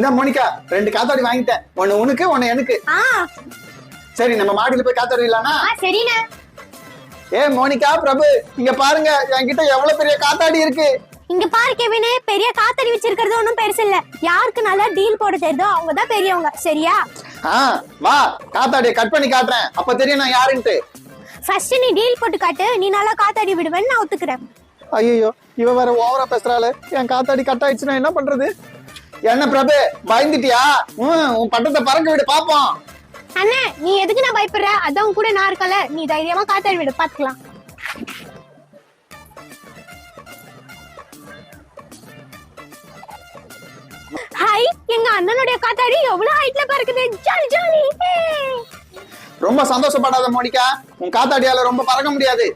இந்த மோனிகா 2 காத்தாடி வாங்கிட்டேன். ஒன்னு உனக்கு ஒன்னு எனக்கு. சரி நம்ம மாடியில போய் காத்தாடி இல்லானா? சரிண்ணே. ஏ மோனிகா பிரபு இங்க பாருங்க என்கிட்ட எவ்வளவு பெரிய காத்தாடி இருக்கு. இங்க பாரு கெவினே, பெரிய காத்தாடி வச்சிருக்கிறது ஒண்ணும் பெருசு இல்ல. யாருக்கு நல்லா டீல் போட தெரியுதோ அவங்க தான் பெரியவங்க, சரியா? வா காத்தாடியை கட் பண்ணி காட்டுறேன், அப்ப தெரியும் நான் யாருன்ட்டு. ஃபர்ஸ்ட் நீ டீல் போட்டு காட்டு, நீ நல்லா காத்தாடி விடுவேன்னு நான் ஒத்துக்கிறேன். ஐயோ இவ வேற ஓவரா பேசுறாளே, என் காத்தாடி கட் ஆயிடுச்சுன்னா என்ன பண்றது? என்ன பிரபு பயந்துட்டியா? உன் பட்டத்தை பறக்க விடு பாப்போம். அண்ணே நீ எதுக்கு நான் பயப்படுற? அதான் கூட நான் இருக்கல, நீ தைரியமா காத்தாடி விடு, பாத்துக்கலாம். ஹாய், எங்க அண்ணனுடைய காத்தாடி எவ்வளவு ஹைட்ல பறக்குது, ஜாலி ஜாலி. ரொம்ப சந்தோஷப்படாத மோனிகா, உன் காத்தாடியால ரொம்ப பறக்க முடியாது.